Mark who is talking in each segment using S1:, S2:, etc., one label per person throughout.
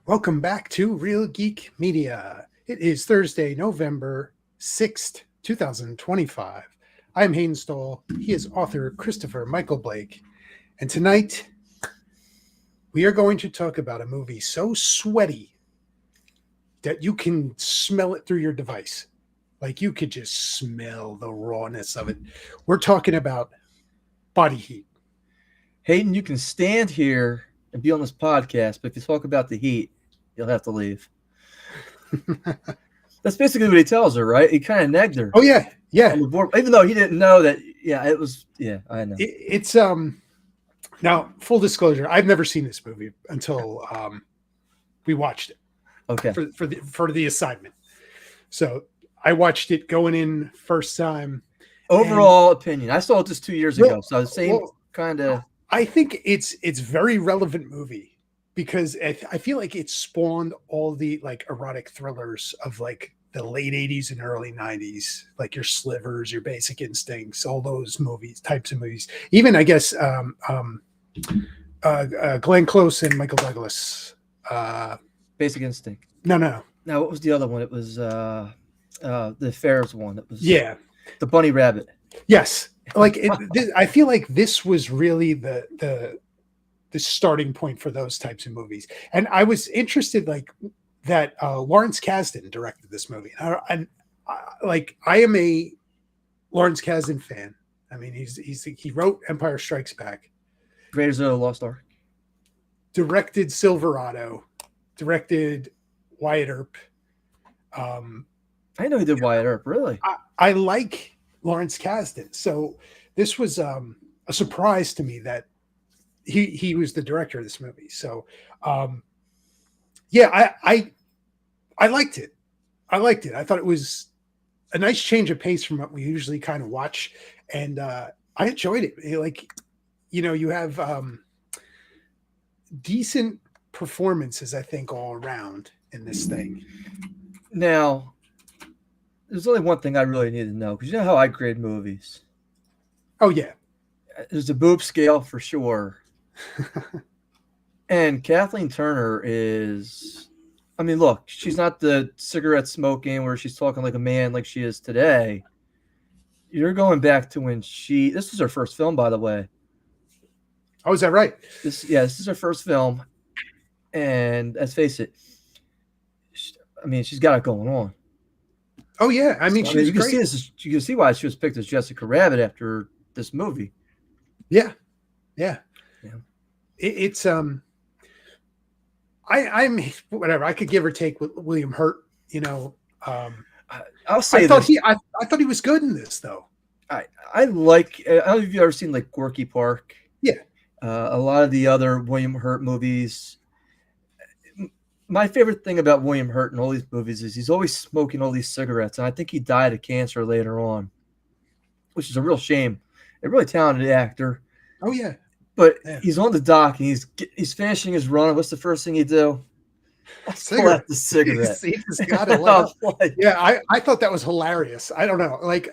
S1: Welcome back to Real Geek Media. It is Thursday, November 6th, 2025. I'm Hayden Stoll. He is author Christopher Michael Blake. And tonight, we are going to talk about a movie so sweaty that you can smell it through your device. Like you could just smell the rawness of it. We're talking about Body Heat.
S2: Hayden, you can stand here and be on this podcast, but if you talk about the heat, you'll have to leave. That's basically what he tells her, right? He kind of negged her.
S1: Oh, yeah. Yeah.
S2: On the board, even though he didn't know that. Yeah, it was. Yeah, I know.
S1: It's now, full disclosure, I've never seen this movie until we watched it.
S2: Okay.
S1: For the assignment. So I watched it going in first time.
S2: Overall opinion. I saw it just 2 years ago. So the same kind of.
S1: I think it's very relevant movie because I feel like it spawned all the like erotic thrillers of like the late 80s and early 90s, like your Slivers, your Basic Instincts, all those types of movies. Even I guess Glenn Close and Michael Douglas.
S2: Basic Instinct.
S1: No.
S2: Now, what was the other one? It was the Ferris one. It was
S1: the
S2: Bunny Rabbit.
S1: Yes, like I feel like this was really the starting point for those types of movies, and I was interested like that. Lawrence Kasdan directed this movie, and I am a Lawrence Kasdan fan. I mean, he wrote Empire Strikes Back,
S2: Raiders of the Lost Ark,
S1: directed Silverado, directed Wyatt Earp.
S2: I know he did Wyatt Earp. Really,
S1: I like Lawrence Kasdan. So this was a surprise to me that he was the director of this movie. So I liked it. I liked it. I thought it was a nice change of pace from what we usually kind of watch. And I enjoyed it. Like, you have decent performances, I think, all around in this thing.
S2: Now, there's only one thing I really need to know, because you know how I grade movies.
S1: Oh, yeah.
S2: There's a boob scale for sure. And Kathleen Turner is, I mean, look, she's not the cigarette smoking where she's talking like a man like she is today. You're going back to when this was her first film, by the way.
S1: Oh, is that right?
S2: This is her first film. And let's face it, she's got it going on.
S1: Oh yeah, I mean, she's great.
S2: You can see why she was picked as Jessica Rabbit after this movie.
S1: Yeah. It's I'm whatever. I could give or take with William Hurt.
S2: I'll say
S1: I thought he was good in this though.
S2: I like. I don't know if you've ever seen like Gorky Park.
S1: Yeah.
S2: A lot of the other William Hurt movies. My favorite thing about William Hurt in all these movies is he's always smoking all these cigarettes, and I think he died of cancer later on, which is a real shame. A really talented actor.
S1: Oh yeah,
S2: but he's on the dock and he's finishing his run. What's the first thing you do? Pull out the cigarette.
S1: He's got it. Yeah, I thought that was hilarious. I don't know, like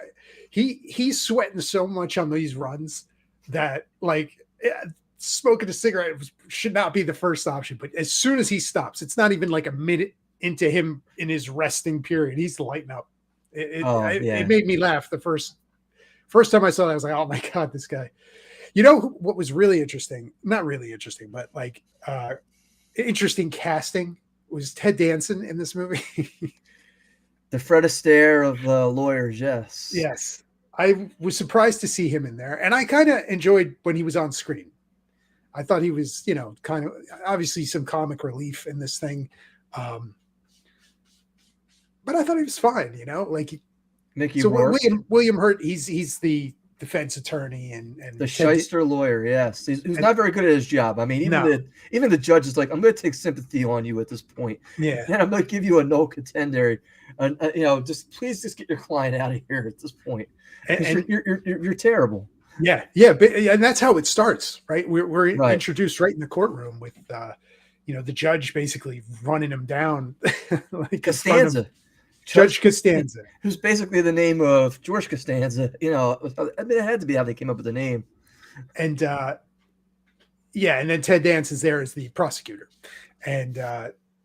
S1: he's sweating so much on these runs that like. Smoking a cigarette should not be the first option, but as soon as he stops, it's not even like a minute into him in his resting period, he's lighting up. It made me laugh the first time I saw that. I was like, oh my god, this guy. You know what was really interesting? Not really interesting, but like interesting casting was Ted Danson in this movie.
S2: The Fred Astaire of lawyers.
S1: Yes, I was surprised to see him in there, and I kind of enjoyed when he was on screen. I thought he was, kind of obviously some comic relief in this thing. But I thought he was fine, like
S2: Mickey Rourke.
S1: William Hurt, he's the defense attorney and
S2: the shyster lawyer. Yes. He's not very good at his job. I mean, even the judge is like, I'm going to take sympathy on you at this point.
S1: Yeah.
S2: And I'm going to give you a no contendere. And, please get your client out of here at this point. And you're terrible.
S1: Yeah, and that's how it starts, right? We're introduced right in the courtroom with, the judge basically running him down, like
S2: Costanza,
S1: Judge Costanza,
S2: who's basically the name of George Costanza. It had to be how they came up with the name.
S1: And and then Ted Danson's there as the prosecutor, and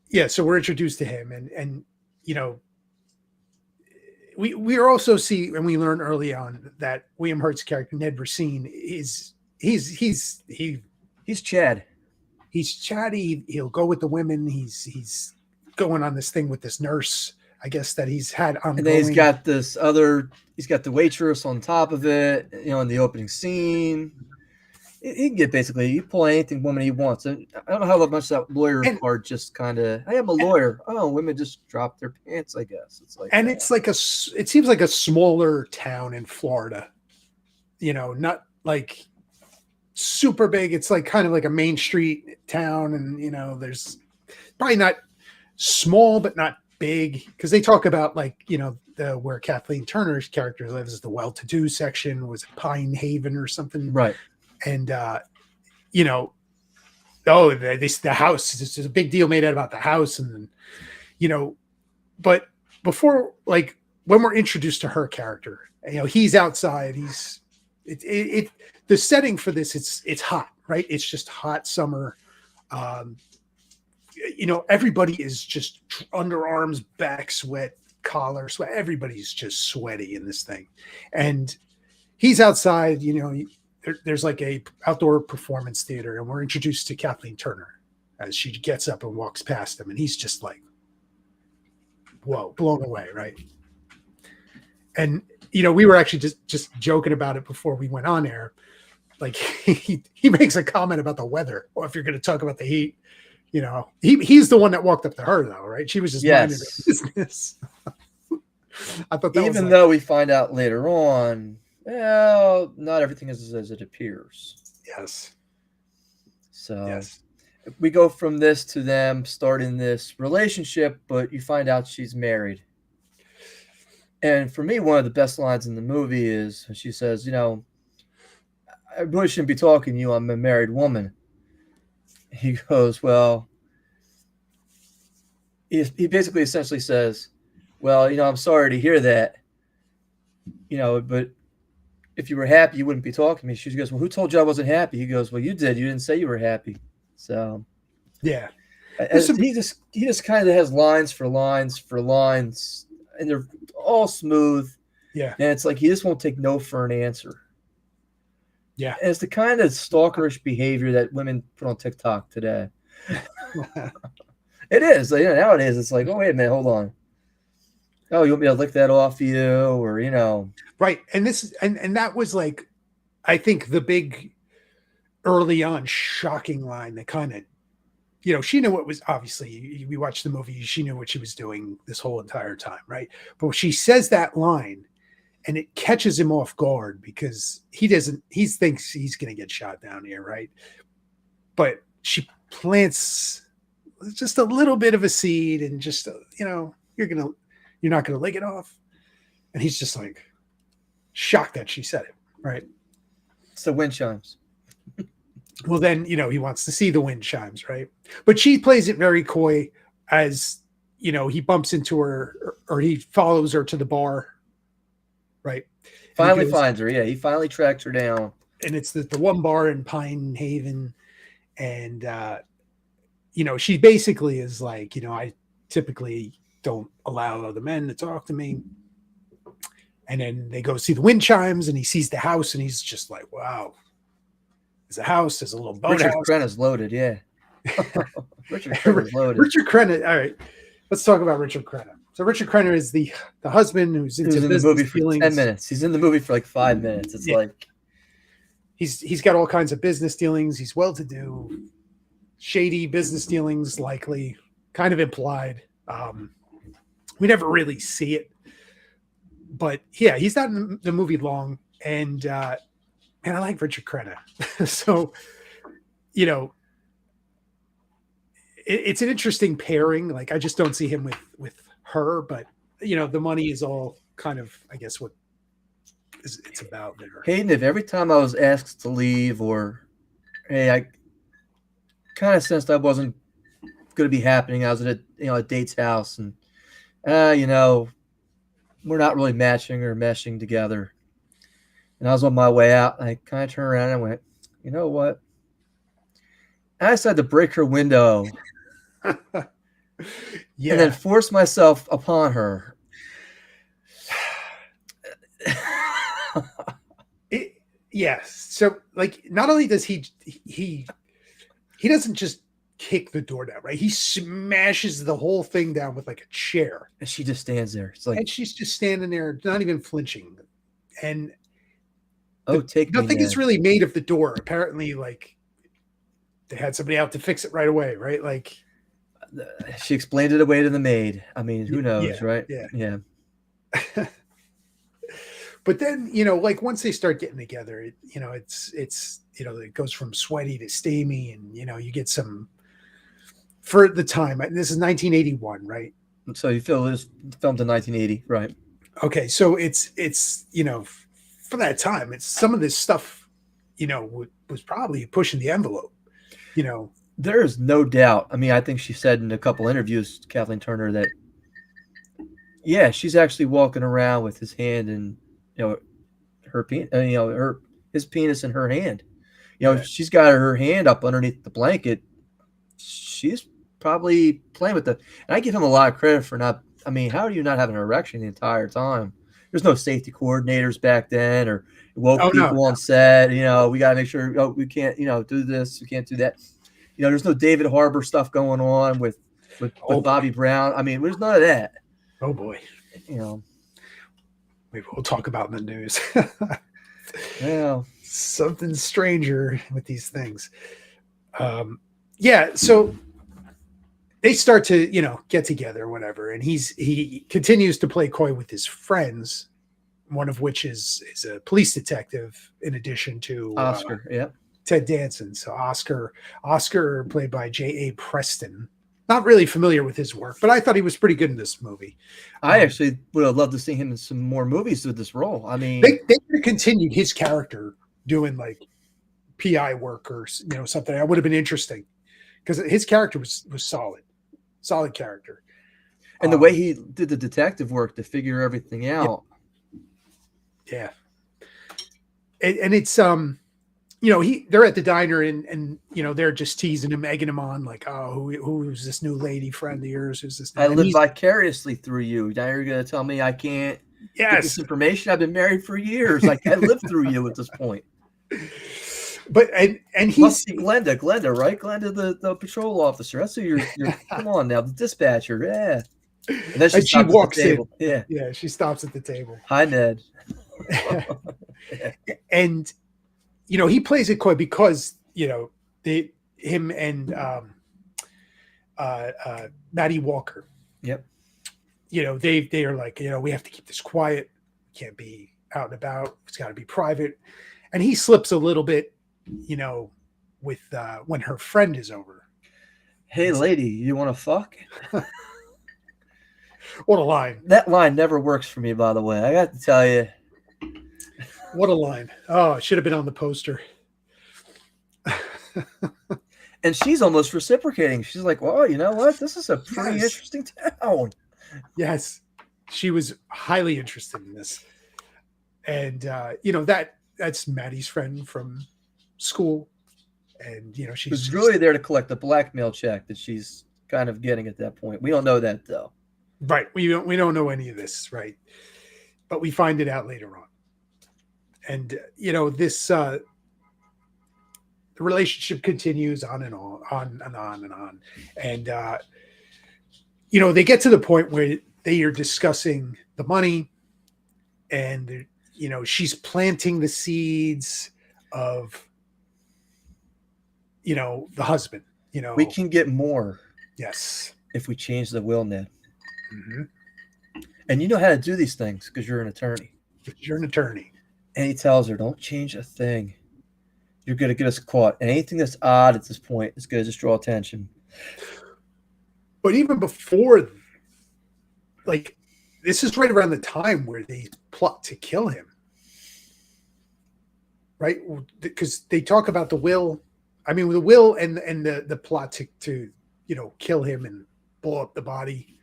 S1: yeah, so we're introduced to him, and you know, we also see, and we learn early on that William Hurt's character Ned Racine is
S2: He's Chad.
S1: he's chatty. He'll go with the women. He's going on this thing with this nurse, I guess, that he's had ongoing.
S2: And then he's got this other. He's got the waitress on top of it. You know, in the opening scene, he can get basically he pull anything woman he wants. And I don't know how much that lawyer part just kind of. I am a lawyer. Oh, women just drop their pants. I guess it's like.
S1: And it's like it seems like a smaller town in Florida. You know, not like super big. It's like kind of like a Main Street town, and you know, there's probably not small, but not big, because they talk about, like, you know, where Kathleen Turner's character lives is the well-to-do section, was Pine Haven or something,
S2: right?
S1: And you know, oh, the house, there's a big deal made out about the house, and then, you know, but before, like, when we're introduced to her character, you know, he's outside, the setting for this, it's hot, right? It's just hot summer. You know, everybody is just underarms, back sweat, collar sweat. Everybody's just sweaty in this thing. And he's outside, you know, there's like a outdoor performance theater, and we're introduced to Kathleen Turner as she gets up and walks past him. And he's just like, whoa, blown away. Right. And, you know, we were actually just joking about it before we went on air. Like he makes a comment about the weather, or if you're going to talk about the heat, you know, he's the one that walked up to her, though, right? She was just minding her business. I thought that
S2: even though we find out later on, well, not everything is as it appears.
S1: Yes.
S2: So we go from this to them starting this relationship, but you find out she's married. And for me, one of the best lines in the movie is she says, you know, I really shouldn't be talking to you. I'm a married woman. He goes, well, he basically essentially says, well, you know, I'm sorry to hear that, you know, but if you were happy, you wouldn't be talking to me. She goes, well, who told you I wasn't happy? He goes, well, you did. You didn't say you were happy. So,
S1: yeah,
S2: he just kind of has lines for lines for lines, and they're all smooth.
S1: Yeah.
S2: And it's like he just won't take no for an answer.
S1: Yeah.
S2: And it's the kind of stalkerish behavior that women put on TikTok today. It is. Like, you know, nowadays, it's like, oh, wait a minute, hold on. Oh, you want me to lick that off you? Or, you know.
S1: Right. And this, and that was like, I think the big early on shocking line that kind of, you know, she knew what was, obviously, we watched the movie, she knew what she was doing this whole entire time, right? But she says that line, and it catches him off guard because he thinks he's going to get shot down here, right? But she plants just a little bit of a seed, and just, you know, you're not going to lick it off. And he's just like shocked that she said it, right?
S2: It's the wind chimes.
S1: Well, then, you know, he wants to see the wind chimes, right? But she plays it very coy, as, you know, he bumps into her, or he follows her to the bar, right?
S2: Finally finds her. Yeah, he finally tracks her down.
S1: And it's the one bar in Pine Haven. And, you know, she basically is like, you know, I typically don't allow other men to talk to me. And then they go see the wind chimes, and he sees the house, and he's just like, wow. There's a house, there's a little boat.
S2: Richard Crenna's loaded, yeah. Richard Crenna's loaded.
S1: Richard Crenna. All right, let's talk about Richard Crenna. So Richard Crenna is the husband who's into
S2: in the movie for 10 minutes. He's in the movie for like 5 minutes. It's like
S1: he's got all kinds of business dealings. He's well-to-do, shady business dealings, likely, kind of implied. We never really see it, but yeah, he's not in the movie long, and man, I like Richard Crenna. So, you know, it's an interesting pairing. Like, I just don't see him with her, but, you know, the money is all kind of, I guess, what it's about there.
S2: Hayden, if every time I was asked to leave, or, hey, I kind of sensed I wasn't going to be happening. I was at a date's house, and, you know, we're not really matching or meshing together. And I was on my way out, and I kind of turned around and went, you know what? I decided to break her window
S1: Yeah.
S2: and then force myself upon her.
S1: Yes. So like, not only does he doesn't just kick the door down, right? He smashes the whole thing down with like a chair.
S2: And she just stands there. It's like,
S1: And she's just standing there, not even flinching. And
S2: oh, take me,
S1: nothing is
S2: Ned.
S1: really made of the door. Apparently, like they had somebody out to fix it right away, right? Like
S2: She explained it away to the maid. I mean, who knows,
S1: yeah,
S2: right?
S1: yeah.
S2: Yeah.
S1: But then, like once they start getting together, it's it goes from sweaty to steamy, and you get some, for the time. This is 1981, right?
S2: So you feel this filmed in 1980, right?
S1: Okay, so it's for that time, it's some of this stuff, was probably pushing the envelope.
S2: There is no doubt. I mean, I think she said in a couple interviews, Kathleen Turner, that yeah, she's actually walking around with his hand and his penis in her hand.
S1: Yeah.
S2: She's got her hand up underneath the blanket. She's probably playing with and I give him a lot of credit for not. I mean, how do you not have an erection the entire time? There's no safety coordinators back then, or woke people on set. We got to make sure. We can't. Do this. We can't do that. There's no David Harbour stuff going on with Bobby Brown. I mean, there's none of that.
S1: Oh boy. Maybe we'll talk about in the news.
S2: Yeah.
S1: Something stranger with these things. Yeah. So they start to, get together or whatever. And he continues to play coy with his friends, one of which is a police detective, in addition to
S2: Oscar. Yeah.
S1: Ted Danson. So Oscar played by J.A. Preston. Not really familiar with his work, but I thought he was pretty good in this movie.
S2: I actually would have loved to see him in some more movies with this role. I mean,
S1: they could have continued his character doing like PI work or something. That would have been interesting, because his character was solid character,
S2: and the way he did the detective work to figure everything out.
S1: Yeah, and it's they're at the diner and they're just teasing him, egging him on, like, oh, who's this new lady friend of yours? Who's this?
S2: I live vicariously through you. Now you're going to tell me I can't get this information? I've been married for years. I can't live through you at this point.
S1: But and he
S2: must be Glenda, right? Glenda, the patrol officer. That's who you're come on now, the dispatcher. Yeah. And then she
S1: walks in.
S2: Yeah.
S1: Yeah, she stops at the table.
S2: Hi, Ned.
S1: And he plays it coy because him and Maddie Walker.
S2: Yep.
S1: They are like, we have to keep this quiet. Can't be out and about. It's got to be private. And he slips a little bit, with when her friend is over.
S2: Hey, lady, you want to fuck?
S1: What a line.
S2: That line never works for me, by the way. I got to tell you.
S1: What a line. Oh, it should have been on the poster.
S2: And she's almost reciprocating. She's like, well, you know what? This is a pretty interesting town.
S1: Yes. She was highly interested in this. And, that's Maddie's friend from school. And, she's
S2: really there to collect the blackmail check that she's kind of getting at that point. We don't know that, though.
S1: Right. We don't know any of this. Right. But we find it out later on. And, this, the relationship continues on and on and on and on. And, they get to the point where they are discussing the money, and, she's planting the seeds of, the husband,
S2: We can get more.
S1: Yes.
S2: If we change the will, Ned.
S1: Mm-hmm.
S2: And you know how to do these things because you're an attorney.
S1: You're an attorney.
S2: And he tells her, don't change a thing. You're going to get us caught. And anything that's odd at this point is going to just draw attention.
S1: But even before, like, this is right around the time where they plot to kill him. Right? Because they talk about the will. I mean, the will and the plot to kill him and blow up the body,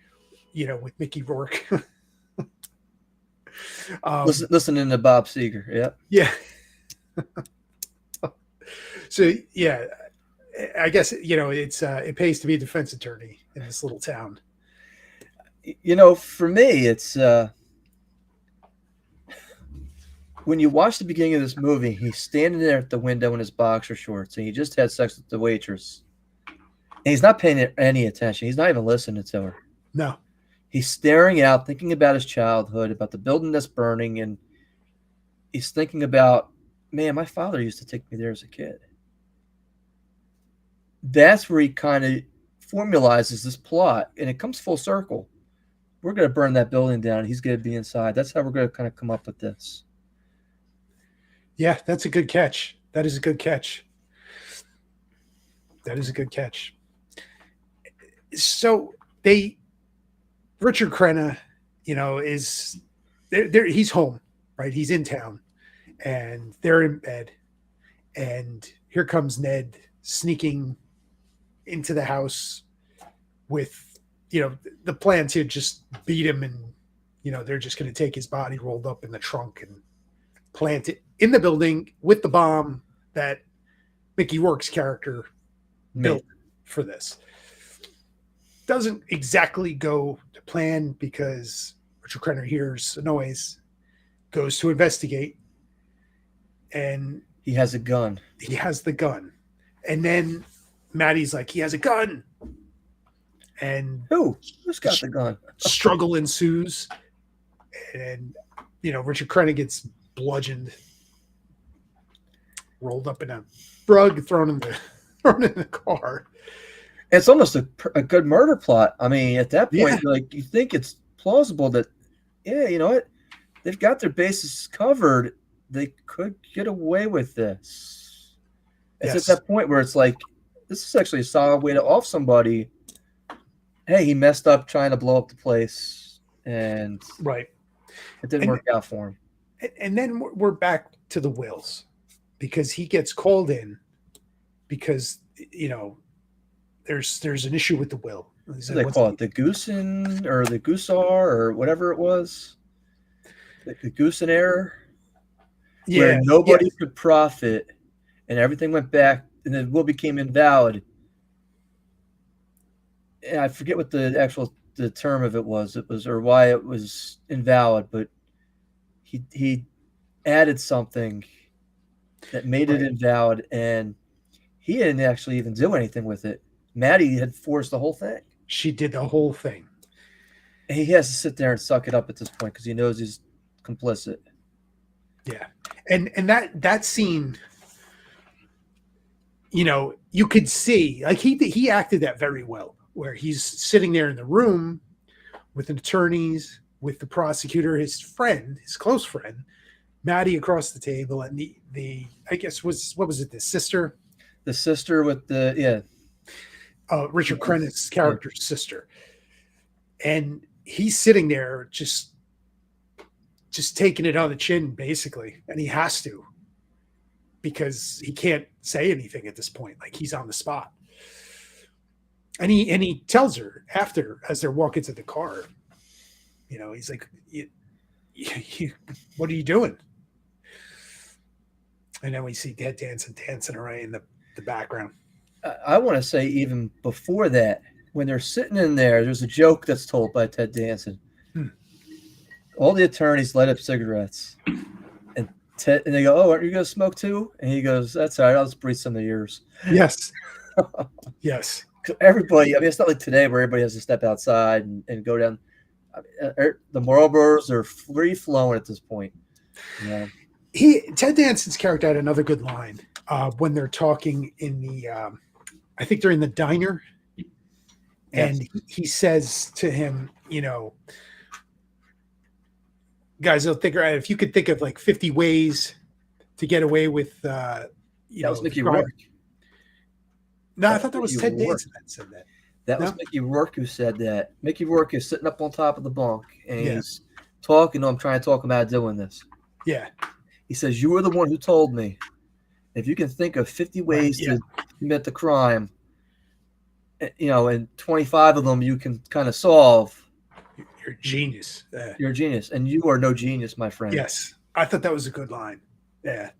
S1: with Mickey Rourke.
S2: Listening to Bob Seger.
S1: Yeah. So, yeah. I guess it pays to be a defense attorney in this little town.
S2: For me, it's when you watch the beginning of this movie, he's standing there at the window in his boxer shorts, and he just had sex with the waitress. And he's not paying any attention. He's not even listening to her.
S1: No.
S2: He's staring out, thinking about his childhood, about the building that's burning, and he's thinking about, man, my father used to take me there as a kid. That's where he kind of formalizes this plot, and it comes full circle. We're going to burn that building down. He's going to be inside. That's how we're going to kind of come up with this.
S1: Yeah, that's a good catch. That is a good catch. That is a good catch. So Richard Crenna, is there. He's home, right? He's in town, and they're in bed, and here comes Ned sneaking into the house with, the plan to just beat him, and they're just going to take his body rolled up in the trunk and plant it in the building with the bomb that Mickey Rourke's character built for this. Doesn't exactly go to plan because Richard Crenna hears a noise, goes to investigate, and
S2: he has a gun.
S1: He has the gun. And then Maddie's like, he has a gun. And
S2: who's got the gun?
S1: Struggle ensues. And, Richard Crenna gets bludgeoned, rolled up in a rug, thrown in the car.
S2: It's almost a good murder plot. I mean, at that point, you think it's plausible that, you know what? They've got their bases covered. They could get away with this. It's at that point where it's like, this is actually a solid way to off somebody. Hey, he messed up trying to blow up the place, and
S1: right,
S2: it didn't work out for him.
S1: And then we're back to the Wills, because he gets called in because there's an issue with the will.
S2: What do they call it? The Goosen or the Goosar or whatever it was. The Goosen error. Yeah. Where nobody could profit and everything went back and the will became invalid. And I forget what the term of it was. It was, or why it was invalid, but he added something that made it invalid, and he didn't actually even do anything with it. Maddie had forced the whole thing.
S1: She did the whole thing.
S2: And he has to sit there and suck it up at this point because he knows he's complicit.
S1: Yeah. And that scene, you could see, like he acted that very well, where he's sitting there in the room with the attorneys, with the prosecutor, his friend, his close friend, Maddie across the table, and the I guess what was it, the sister?
S2: The sister with
S1: Richard Crenna's character's sister. And he's sitting there just taking it on the chin, basically. And he has to, because he can't say anything at this point. Like, he's on the spot. And he tells her after, as they're walking to the car, he's like, what are you doing? And then we see Ted Danson dancing around in the background.
S2: I want to say even before that, when they're sitting in there's a joke that's told by Ted Danson. All the attorneys light up cigarettes, and they go, "Oh, aren't you going to smoke too?" And he goes, "That's all right. I'll just breathe some of yours."
S1: Yes. Yes.
S2: Everybody. I mean, it's not like today where everybody has to step outside and go down. The Marlboros are free flowing at this point. Yeah.
S1: Ted Danson's character had another good line when they're talking in the, I think they're in the diner, and he says to him, guys, they'll think, if you could think of like 50 ways to get away with,
S2: that was Mickey Rourke.
S1: No, I thought that was Ted Danson that said that.
S2: That was Mickey Rourke who said that. Mickey Rourke is sitting up on top of the bunk, and he's talking to him, trying to talk about doing this.
S1: Yeah.
S2: He says, "You were the one who told me. If you can think of 50 ways to commit the crime, and 25 of them you can kind of solve,
S1: you're a genius.
S2: You're a genius, and you are no genius, my friend."
S1: Yes. I thought that was a good line. Yeah.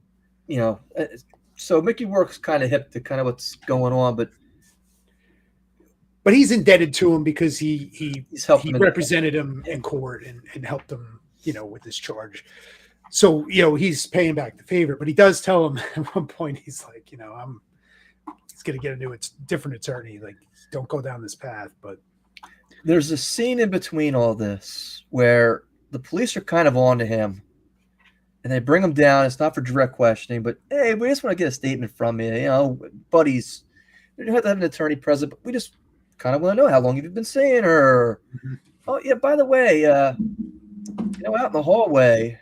S2: So Mickey Rourke's kind of hip to kind of what's going on, but
S1: he's indebted to him because
S2: he's helped him
S1: represented him in court and helped him, with this charge. So, he's paying back the favor, but he does tell him at one point, he's like, he's going to get a different attorney. Like, don't go down this path. But
S2: there's a scene in between all this where the police are kind of on to him and they bring him down. It's not for direct questioning, but hey, we just want to get a statement from you, buddies. You don't have to have an attorney present, but we just kind of want to know how long have you been seeing her? Mm-hmm. Oh yeah, by the way, out in the hallway,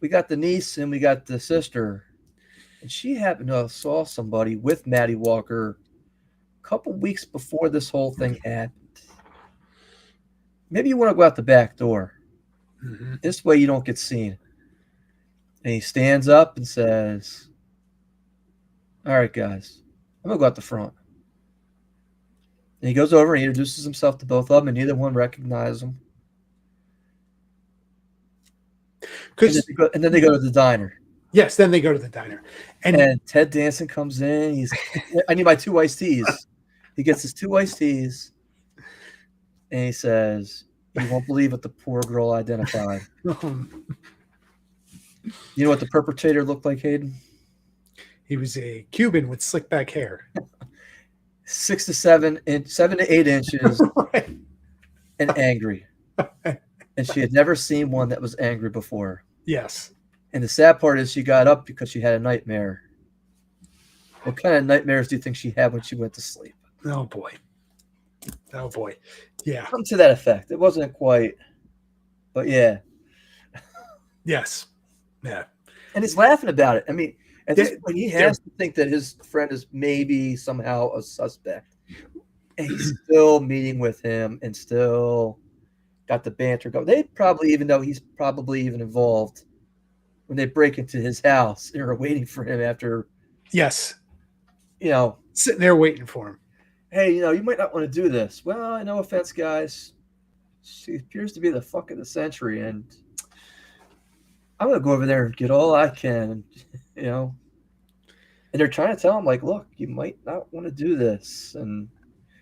S2: we got the niece and we got the sister, and she happened to saw somebody with Maddie Walker a couple weeks before this whole thing happened. Maybe you want to go out the back door. Mm-hmm. This way you don't get seen. And he stands up and says, all right, guys, I'm going to go out the front. And he goes over and he introduces himself to both of them, and neither one recognizes him. And then they go to the diner.
S1: Yes, then they go to the diner.
S2: And Ted Danson comes in. I need my 2 iced teas. He gets his 2 iced teas. And he says, you won't believe what the poor girl identified. You know what the perpetrator looked like, Hayden?
S1: He was a Cuban with slick back hair.
S2: 7 to 8 inches, right. And angry. And she had never seen one that was angry before.
S1: Yes.
S2: And the sad part is she got up because she had a nightmare. What kind of nightmares do you think she had when she went to sleep?
S1: Oh, boy. Yeah.
S2: Something to that effect. It wasn't quite, but yeah.
S1: Yes. Yeah.
S2: And he's laughing about it. I mean, at this point, he has to think that his friend is maybe somehow a suspect. And he's still meeting with him and still got the banter going. They probably, even though he's probably even involved, when they break into his house, they're waiting for him after.
S1: Yes.
S2: Sitting
S1: there waiting for him.
S2: Hey, you might not want to do this. Well, no offense, guys. She appears to be the fuck of the century, and I'm going to go over there and get all I can, And they're trying to tell him, like, look, you might not want to do this. And,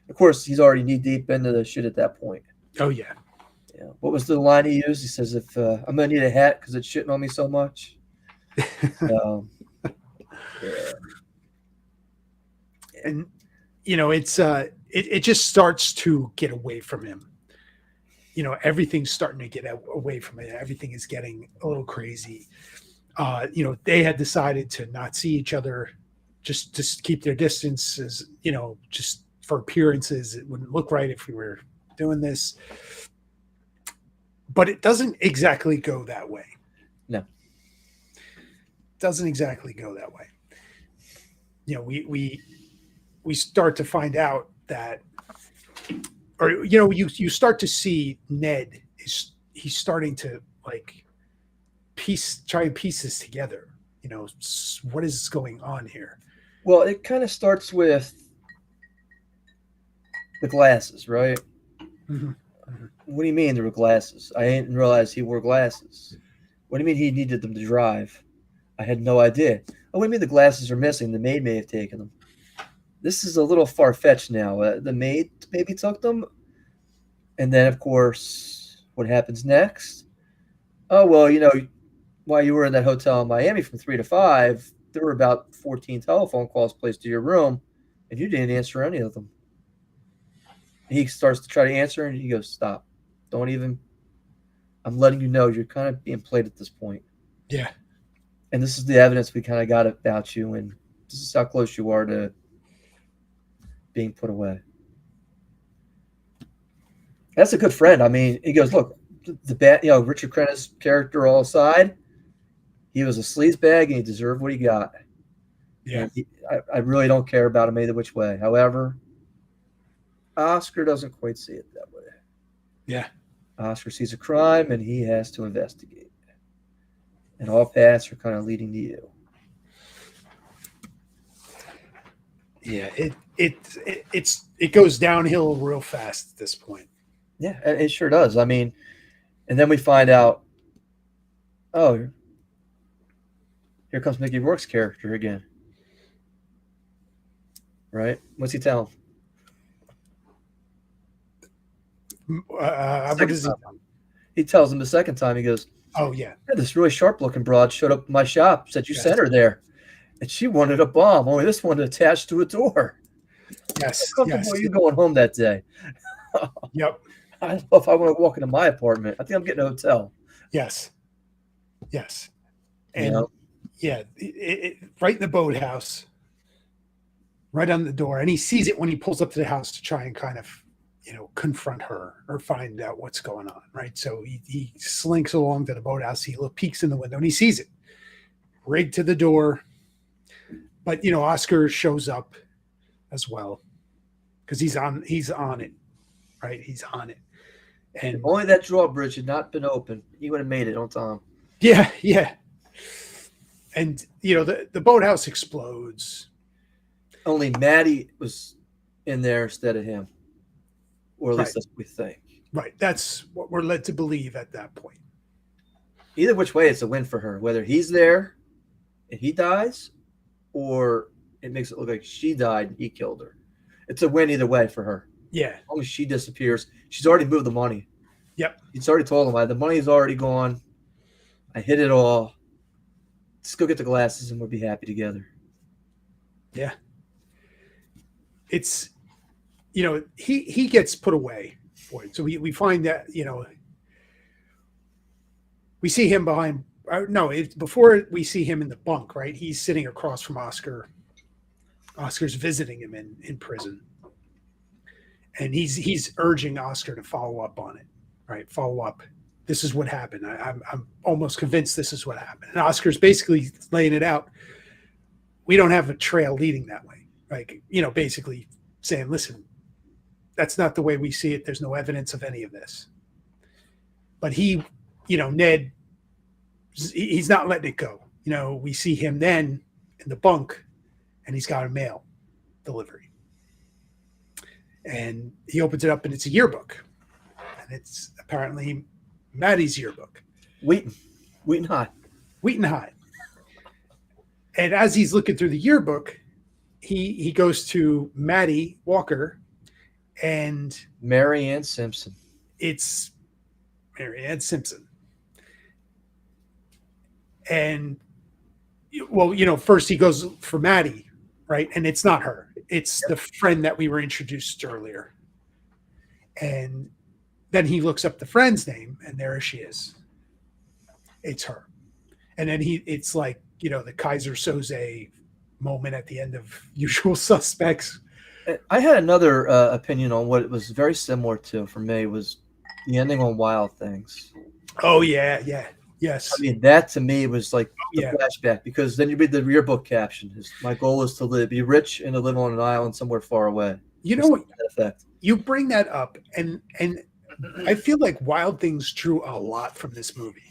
S2: of course, he's already knee-deep into the shit at that point.
S1: Oh, yeah.
S2: Yeah. What was the line he used? He says, if I'm going to need a hat because it's shitting on me so much. Yeah.
S1: And, it's it just starts to get away from him. Everything's starting to get away from it. Everything is getting a little crazy. They had decided to not see each other, just keep their distances, just for appearances. It wouldn't look right if we were doing this. But it doesn't exactly go that way.
S2: No.
S1: It doesn't exactly go that way. We start to find out that, or you start to see Ned he's starting to try and piece this together. What is going on here?
S2: Well, it kind of starts with the glasses, right?
S1: Mm-hmm.
S2: What do you mean there were glasses? I didn't realize he wore glasses. What do you mean he needed them to drive? I had no idea. Oh, what do you mean the glasses are missing? The maid may have taken them. This is a little far-fetched now. The maid maybe took them. And then, of course, what happens next? Oh, well, while you were in that hotel in Miami from 3 to 5, there were about 14 telephone calls placed to your room, and you didn't answer any of them. And he starts to try to answer, and he goes, stop. Don't even. I'm letting you know you're kind of being played at this point.
S1: Yeah.
S2: And this is the evidence we kind of got about you, and this is how close you are to being put away. That's a good friend. I mean, he goes, look, Richard Crenna's character all aside, he was a sleazebag and he deserved what he got.
S1: Yeah.
S2: I really don't care about him either which way. However, Oscar doesn't quite see it that way.
S1: Yeah.
S2: Oscar sees a crime and he has to investigate. And all paths are kind of leading to you.
S1: Yeah, it goes downhill real fast at this point.
S2: Yeah, it sure does. I mean, and then we find out, oh, Here comes Mickey Rourke's character again. Right? What's he tell him?
S1: What is he?
S2: He tells him the second time, he goes,
S1: oh, yeah.
S2: This really sharp-looking broad showed up in my shop, said you sent her there. And she wanted a bomb, only this one attached to a door.
S1: Yes.
S2: How comfortable are you going home that day?
S1: Yep.
S2: I don't know if I want to walk into my apartment. I think I'm getting a hotel.
S1: Yes. And right in the boathouse, right on the door. And he sees it when he pulls up to the house to try and kind of, confront her or find out what's going on. Right. So he slinks along to the boathouse. He peeks in the window and he sees it rigged to the door. But, Oscar shows up as well because he's on it. Right. He's on it. And
S2: if only that drawbridge had not been open, he would have made it on time.
S1: Yeah. And, the boathouse explodes.
S2: Only Maddie was in there instead of him. Or at least that's what we think.
S1: Right. That's what we're led to believe at that point.
S2: Either which way, it's a win for her. Whether he's there and he dies, or it makes it look like she died and he killed her. It's a win either way for her.
S1: Yeah.
S2: As long as she disappears. She's already moved the money.
S1: Yep.
S2: He's already told him, the money's already gone. I hit it all. Let's go get the glasses and we'll be happy together.
S1: Yeah. It's, he gets put away for it. So we find that, we see him behind. Before we see him in the bunk, right? He's sitting across from Oscar. Oscar's visiting him in prison. And he's urging Oscar to follow up on it, right? Follow up. This is what happened. I'm almost convinced this is what happened. And Oscar's basically laying it out. We don't have a trail leading that way. Like, basically saying, listen, that's not the way we see it. There's no evidence of any of this. But he, Ned, he's not letting it go. We see him then in the bunk and he's got a mail delivery. And he opens it up and it's a yearbook. And it's apparently Maddie's yearbook.
S2: Wheaton High.
S1: And as he's looking through the yearbook, he goes to Maddie Walker and
S2: Mary Ann Simpson.
S1: It's Mary Ann Simpson. And, first he goes for Maddie, right? And it's not her. It's the friend that we were introduced earlier. And then he looks up the friend's name, and there she is. It's her. And then it's like, the Kaiser Soze moment at the end of Usual Suspects.
S2: I had another opinion on what it was very similar to for me was the ending on Wild Things.
S1: Oh, yeah. Yes.
S2: I mean, that to me was like the flashback, because then you read the yearbook caption. My goal is to be rich and to live on an island somewhere far away.
S1: What? You bring that up, and I feel like Wild Things drew a lot from this movie.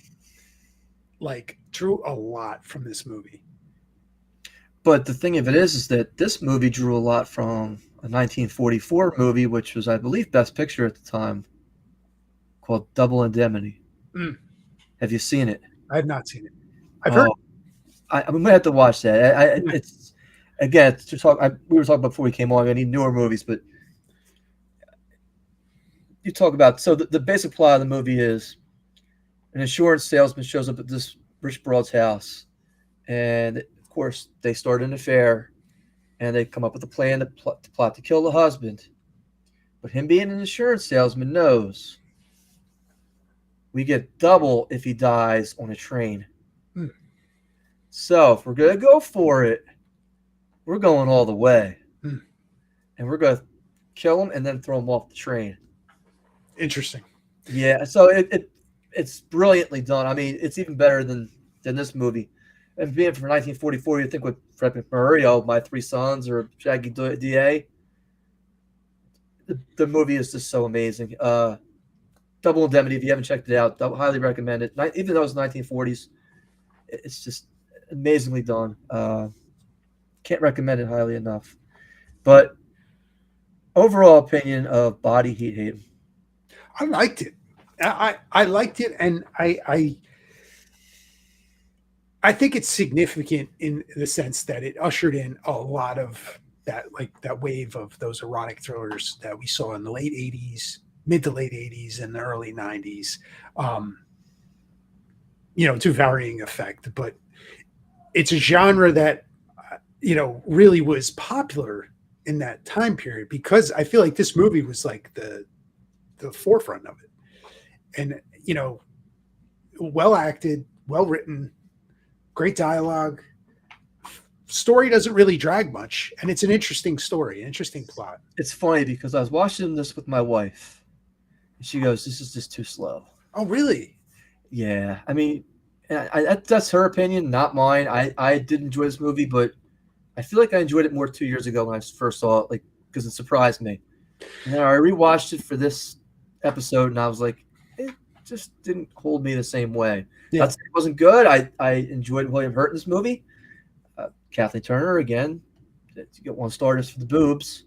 S2: But the thing of it is that this movie drew a lot from a 1944 movie, which was, I believe, Best Picture at the time, called Double Indemnity.
S1: Mm.
S2: Have you seen it?
S1: I have not seen it. I've heard.
S2: I'm gonna have to watch that. It's again to talk. We were talking about before we came on. I need newer movies, but you talk about. So the basic plot of the movie is an insurance salesman shows up at this rich broad's house, and of course they start an affair, and they come up with a plan to plot to kill the husband. But him being an insurance salesman knows we get double if he dies on a train.
S1: Hmm.
S2: So if we're going to go for it, we're going all the way.
S1: Hmm.
S2: And we're going to kill him and then throw him off the train.
S1: Interesting.
S2: Yeah, so it's brilliantly done. I mean, it's even better than this movie. And being from 1944, you think with Fred McMurray, My Three Sons, or Shaggy D.A., the movie is just so amazing. Double Indemnity, if you haven't checked it out, I highly recommend it. Even though it's 1940s, it's just amazingly done. Can't recommend it highly enough. But overall opinion of Body Heat Hayden.
S1: I liked it. I liked it, and I I think it's significant in the sense that it ushered in a lot of that, like that wave of those erotic thrillers that we saw in the late 80s, mid to late 80s and the early 90s. To varying effect, but it's a genre that really was popular in that time period, because I feel like this movie was like the forefront of it. And well acted, well written, great dialogue. Story doesn't really drag much, and it's an interesting story, interesting plot.
S2: It's funny because I was watching this with my wife, and she goes, "This is just too slow."
S1: Oh, really?
S2: Yeah, I mean, that's her opinion, not mine. I did enjoy this movie, but I feel like I enjoyed it more 2 years ago when I first saw it, like, because it surprised me. And then I rewatched it for this episode, and I was like, it just didn't hold me the same way.
S1: Yeah.
S2: It wasn't good. I enjoyed William Hurt in this movie. Kathleen Turner, again, you get 1 star just for the boobs.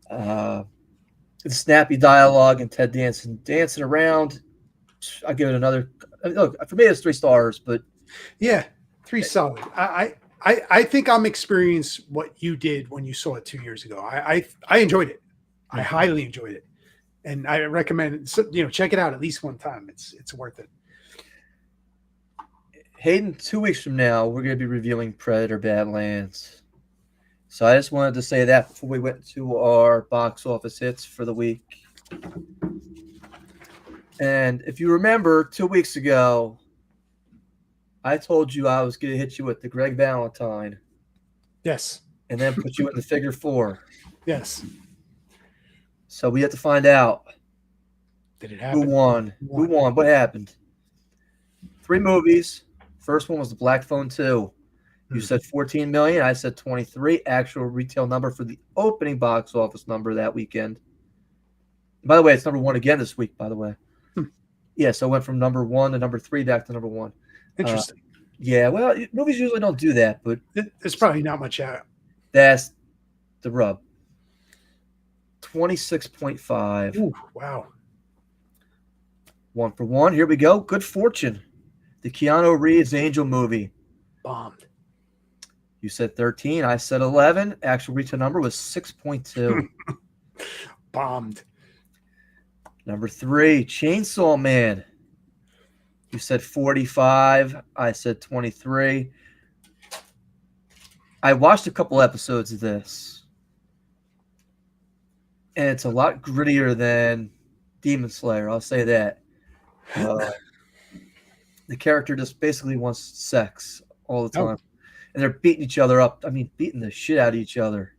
S2: The snappy dialogue and Ted dancing around. I give it another. Look, for me, it's 3 stars, but
S1: yeah, 3 solid. I think I'm experiencing what you did when you saw it 2 years ago. I enjoyed it. I highly enjoyed it, and I recommend it. Check it out at least one time. It's worth it.
S2: Hayden, 2 weeks from now, we're going to be reviewing Predator: Badlands. So I just wanted to say that before we went to our box office hits for the week. And if you remember, 2 weeks ago, I told you I was going to hit you with the Greg Valentine.
S1: Yes.
S2: And then put you in the figure 4.
S1: Yes.
S2: So we have to find out.
S1: Did it happen?
S2: Who won? Who won? What happened? 3 movies. First one was The Black Phone 2. You said 14 million. I said 23. Actual retail number for the opening box office number that weekend. By the way, it's number 1 again this week, by the way. Yeah, so it went from number 1 to number 3 back to number 1.
S1: Interesting.
S2: Yeah, well, movies usually don't do that, but
S1: there's probably not much out.
S2: That's the rub. 26.5.
S1: Ooh, wow.
S2: 1 for 1. Here we go. Good Fortune. The Keanu Reeves Angel movie.
S1: Bombed.
S2: You said 13. I said 11. Actual retail number was 6.2.
S1: Bombed.
S2: Number 3, Chainsaw Man. You said 45. I said 23. I watched a couple episodes of this, and it's a lot grittier than Demon Slayer. I'll say that. The character just basically wants sex all the time, and they're beating each other up. I mean, beating the shit out of each other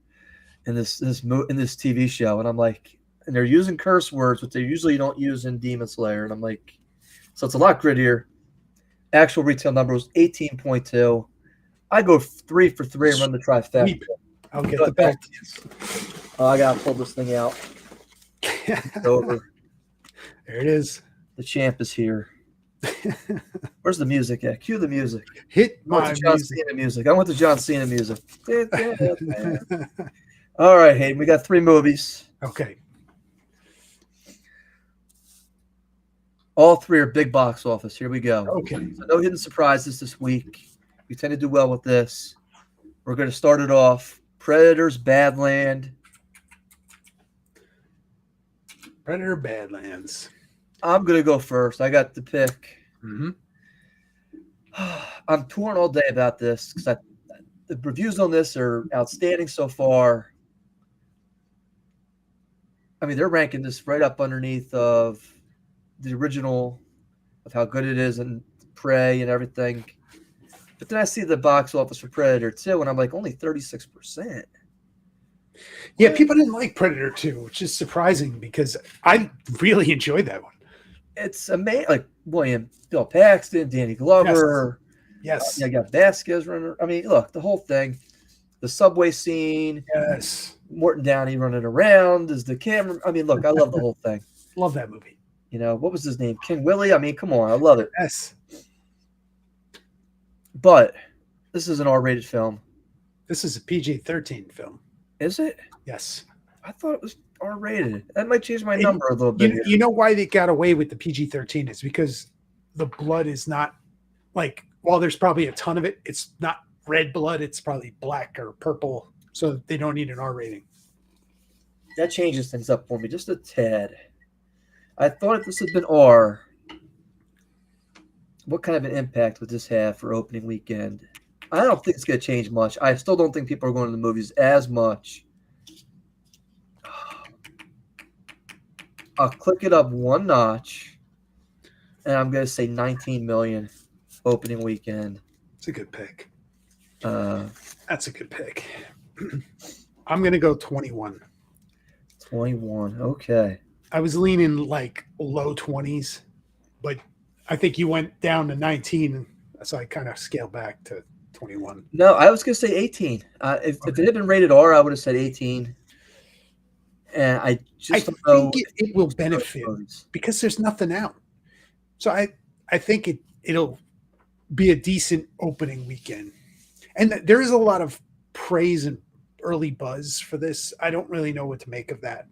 S2: in this TV show. And I'm like, and they're using curse words, which they usually don't use in Demon Slayer. And I'm like, so it's a lot grittier. Actual retail number was 18.2. I go 3 for 3 and run the trifecta.
S1: I'll get the back.
S2: I gotta pull this thing out. It's over.
S1: There it is.
S2: The champ is here. Where's the music at? Cue the music.
S1: Hit my
S2: John Cena music. I want the John Cena music. All right, Hayden. We got 3 movies.
S1: Okay.
S2: All 3 are big box office. Here we go.
S1: Okay.
S2: So no hidden surprises this week. We tend to do well with this. We're going to start it off. Predators: Badland.
S1: Predator: Badlands.
S2: I'm going to go first. I got the pick.
S1: Mm-hmm.
S2: I'm torn all day about this because the reviews on this are outstanding so far. I mean, they're ranking this right up underneath of the original, of how good it is, and Prey and everything. But then I see the box office for Predator 2, and I'm like, only 36%.
S1: Yeah, people didn't like Predator 2, which is surprising because I really enjoyed that one.
S2: It's amazing. Like Bill Paxton, Danny Glover.
S1: Yes.
S2: You got Vasquez running. I mean, look, the whole thing. The subway scene.
S1: Yes.
S2: Morton Downey running around as the camera. I mean, look, I love the whole thing.
S1: Love that movie.
S2: What was his name? King Willie? I mean, come on. I love it.
S1: Yes.
S2: But this is an R-rated film.
S1: This is a PG-13 film.
S2: Is it?
S1: Yes.
S2: I thought it was R-rated. That might change my number a little bit.
S1: You know why they got away with the PG-13 is because the blood is not like while there's probably a ton of it, it's not red blood. It's probably black or purple, so they don't need an R rating.
S2: That changes things up for me just a tad. I thought if this had been R, what kind of an impact would this have for opening weekend? I don't think it's going to change much. I still don't think people are going to the movies as much. I'll click it up one notch, and I'm going to say 19 million opening weekend.
S1: It's a good pick.
S2: That's
S1: a good pick. I'm going to go 21.
S2: 21. Okay.
S1: I was leaning like low 20s, but I think you went down to 19, so I kind of scaled back to 21.
S2: No, I was going to say 18. If it had been rated R, I would have said 18. And I think
S1: it will benefit because there's nothing out. So I think it'll be a decent opening weekend. And there is a lot of praise and early buzz for this. I don't really know what to make of that.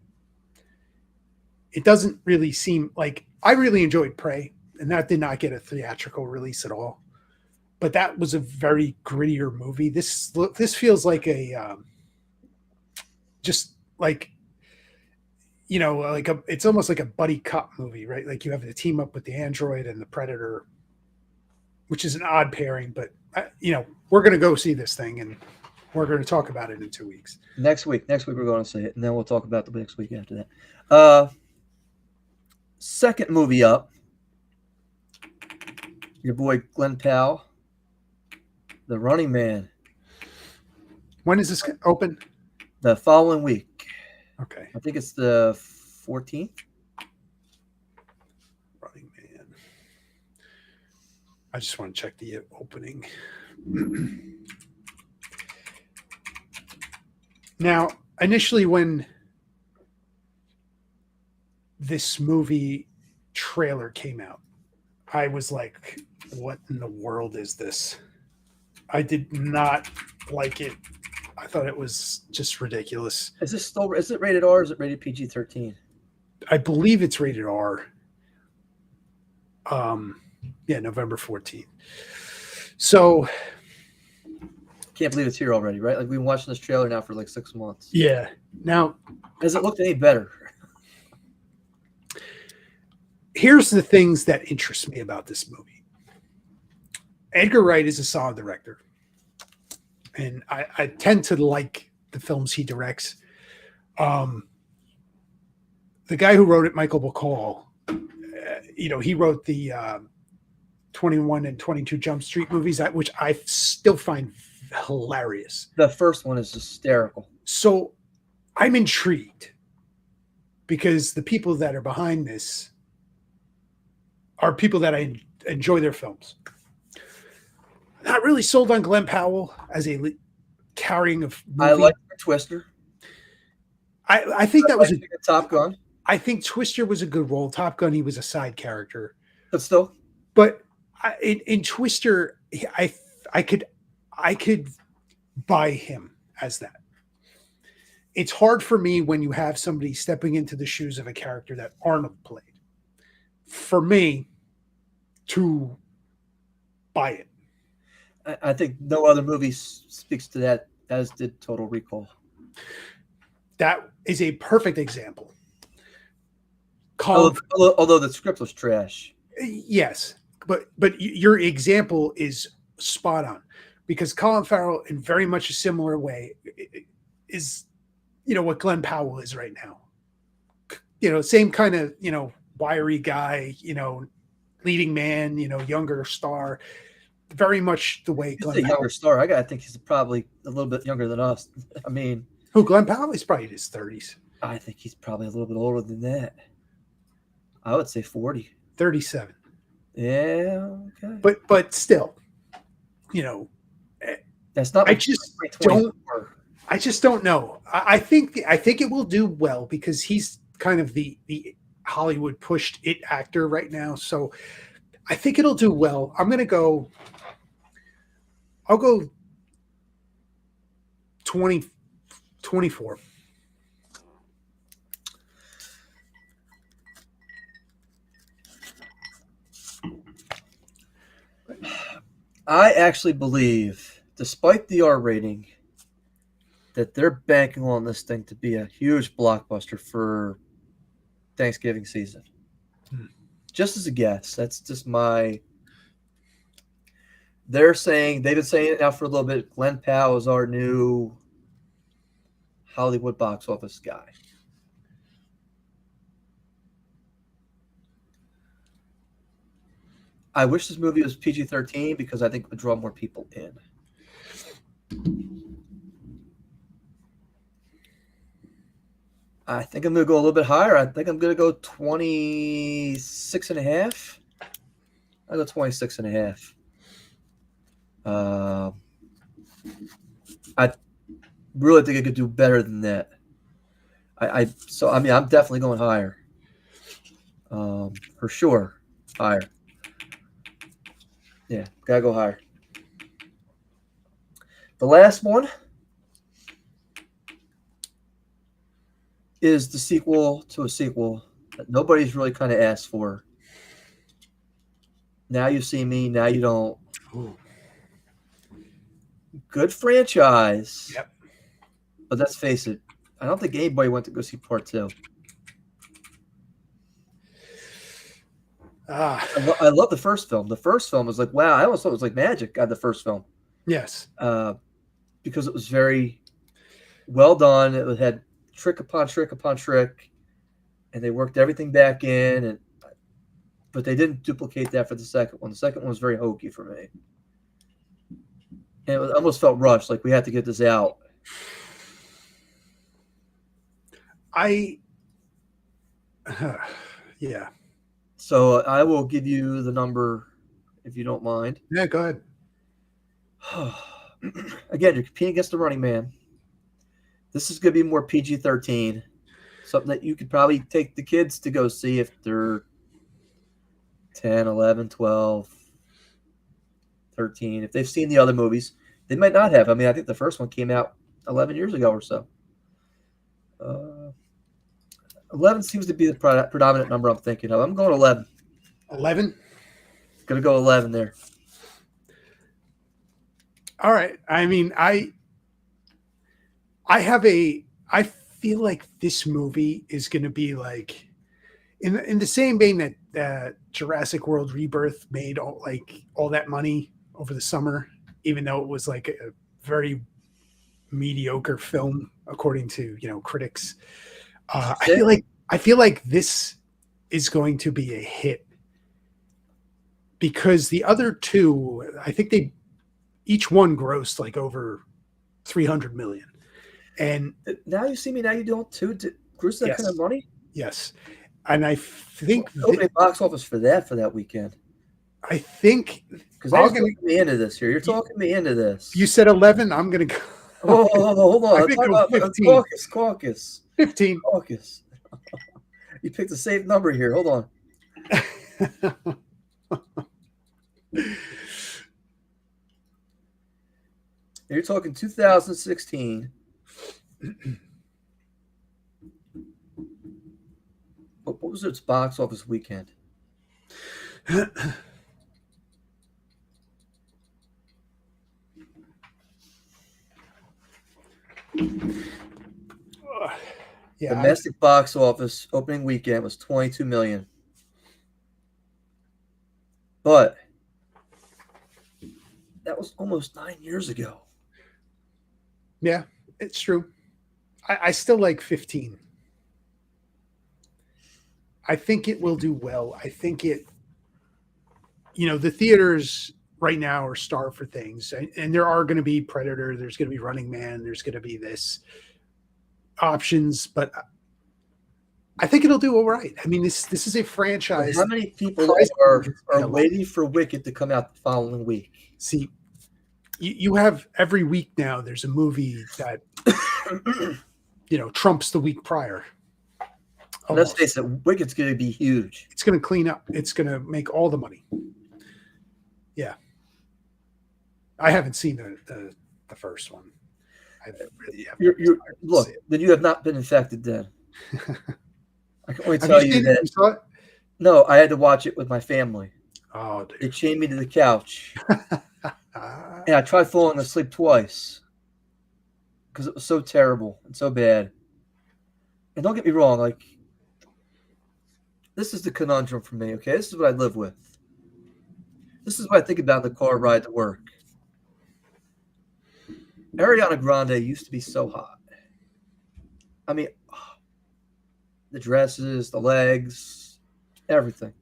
S1: It doesn't really seem like I really enjoyed Prey, and that did not get a theatrical release at all. But that was a very grittier movie. This feels like it's almost like a buddy cop movie, right? Like you have to team up with the android and the Predator, which is an odd pairing, but we're going to go see this thing and we're going to talk about it in 2 weeks.
S2: Next week we're going to see it, and then we'll talk about the next week after that. Second movie up, your boy Glenn Powell, The Running Man.
S1: When is this open?
S2: The following week.
S1: Okay.
S2: I think it's the 14th.
S1: Running Man. I just want to check the opening. Now, initially when this movie trailer came out, I was like, what in the world is this? I did not like it. I thought it was just ridiculous.
S2: Is it rated R or is it rated PG-13?
S1: I believe it's rated R. November 14th. So
S2: can't believe it's here already, right? Like we've been watching this trailer now for like 6 months.
S1: Yeah. Now,
S2: has it looked any better?
S1: Here's the things that interest me about this movie. Edgar Wright is a solid director, and I tend to like the films he directs. The guy who wrote it, Michael Bacall, he wrote the 21 and 22 Jump Street movies, which I still find hilarious.
S2: The first one is hysterical.
S1: So I'm intrigued because the people that are behind this are people that I enjoy their films. Not really sold on Glenn Powell as a carrying of movie.
S2: I like Twister.
S1: I think that was a
S2: Top Gun.
S1: I think Twister was a good role. Top Gun, he was a side character.
S2: But still.
S1: But in Twister, I could buy him as that. It's hard for me when you have somebody stepping into the shoes of a character that Arnold played. For me to buy it.
S2: I think no other movie speaks to that as did Total Recall.
S1: That is a perfect example.
S2: Although the script was trash.
S1: Yes, but your example is spot on because Colin Farrell, in very much a similar way, is what Glenn Powell is right now. Same kind of wiry guy, leading man, younger star. Very much the way
S2: Glenn Powell. Younger star. I think he's probably a little bit younger than us. I mean,
S1: who Glenn Powell? He's probably in his 30s.
S2: I think he's probably a little bit older than that. I would say 40.
S1: 37.
S2: Yeah. Okay.
S1: But still,
S2: that's not.
S1: I just don't know. I think it will do well because he's kind of the Hollywood pushed it actor right now. So I think it'll do well. I'll go 24.
S2: I actually believe, despite the R rating, that they're banking on this thing to be a huge blockbuster for Thanksgiving season. Just as a guess, that's just my. They've been saying it now for a little bit. Glenn Powell is our new Hollywood box office guy. I wish this movie was PG-13 because I think it would draw more people in. I think I'm going to go a little bit higher. I think I'm going to go 26 and a half. I'll go 26 and a half. I really think I could do better than that. I'm definitely going higher. For sure. Higher. Yeah, gotta go higher. The last one is the sequel to a sequel that nobody's really kind of asked for. Now You See Me, Now You Don't.
S1: Ooh.
S2: Good franchise.
S1: Yep.
S2: But let's face it, I don't think anybody went to go see part 2. I love the first film. The first film was like, wow, I almost thought it was like magic on the first film.
S1: Yes.
S2: Because it was very well done. It had trick upon trick upon trick, and they worked everything back in. But they didn't duplicate that for the second one. The second one was very hokey for me. And it almost felt rushed, like we had to get this out.
S1: Yeah.
S2: So I will give you the number, if you don't mind.
S1: Yeah, go ahead.
S2: Again, you're competing against the Running Man. This is going to be more PG-13. Something that you could probably take the kids to go see if they're 10, 11, 12, 13. If they've seen the other movies, they might not have. I mean, I think the first one came out 11 years ago or so. 11 seems to be the predominant number I'm thinking of. I'm going 11.
S1: 11?
S2: Going to go 11 there.
S1: All right. I mean, I feel like this movie is going to be like in the same vein that Jurassic World Rebirth made all that money over the summer, even though it was like a very mediocre film according to critics. I feel like this is going to be a hit because the other two, I think each one grossed like over 300 million. And
S2: Now You See Me, Now You Don't too. Gross that kind of money?
S1: Yes. And I think
S2: opening box office for that weekend.
S1: I think
S2: because you're talking me into this here. You're talking me into this.
S1: You said 11. I'm gonna go.
S2: Hold on.
S1: I think it was 15.
S2: Caucus.
S1: 15.
S2: Caucus. You picked a safe number here. Hold on. You're talking 2016. What was its box office weekend?
S1: Yeah,
S2: domestic box office opening weekend was 22 million. But that was almost 9 years ago.
S1: Yeah, it's true. I still like 15. I think it will do well. I think the theaters right now are starved for things, and there are going to be Predator, there's going to be Running Man, there's going to be this options, but I think it'll do all right. I mean, this is a franchise.
S2: How many people are waiting for Wicked to come out the following week?
S1: See, you have every week now. There's a movie that trumps the week prior.
S2: Let's face it, Wicked's going to be huge.
S1: It's going to clean up. It's going to make all the money. Yeah, I haven't seen the first one.
S2: Look, then you have not been infected then. I can only tell you that.
S1: You saw it?
S2: No, I had to watch it with my family.
S1: Oh, dude.
S2: They chained me to the couch. And I tried falling asleep twice because it was so terrible and so bad. And don't get me wrong, like, this is the conundrum for me, okay? This is what I live with. This is what I think about in the car ride to work. Ariana Grande used to be so hot. I mean, the dresses, the legs, everything.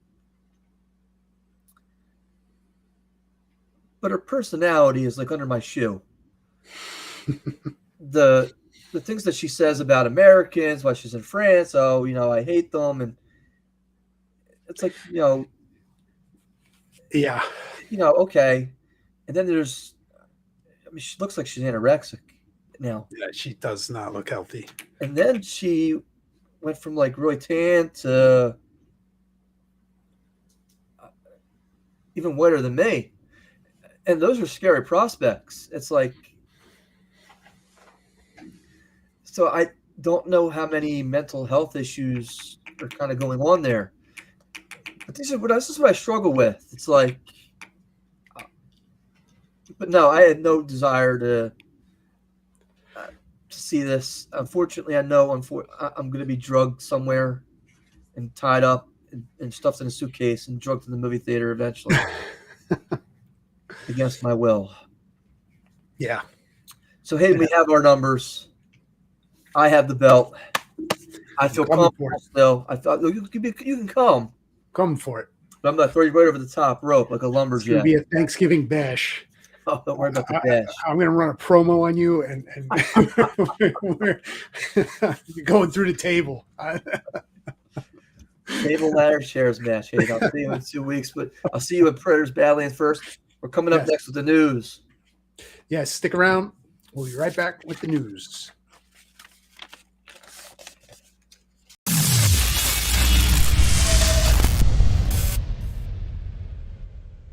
S2: But her personality is like under my shoe. The things that she says about Americans, why she's in France, oh, I hate them, and it's like,
S1: yeah,
S2: okay. And then there's, she looks like she's anorexic now.
S1: Yeah, she does not look healthy.
S2: And then she went from like Roy Tan to even whiter than me. And those are scary prospects. It's like, so I don't know how many mental health issues are kind of going on there. But this is what I struggle with. It's like, but no, I had no desire to see this. Unfortunately, I know I'm going to be drugged somewhere and tied up and stuffed in a suitcase and drugged to the movie theater eventually. Against my will.
S1: Yeah.
S2: So, hey, we have our numbers. I have the belt. I feel comfortable still. I thought you can come.
S1: Come for it.
S2: But I'm going to throw you right over the top rope like a lumberjack.
S1: It's going to be a Thanksgiving bash.
S2: Oh, don't worry about the bash.
S1: I'm going to run a promo on you, and we're going through the table.
S2: Table, ladder, chairs match. Hey, I'll see you in 2 weeks, but I'll see you at Predators Badlands first. We're coming up next with the news.
S1: Yes, stick around. We'll be right back with the news.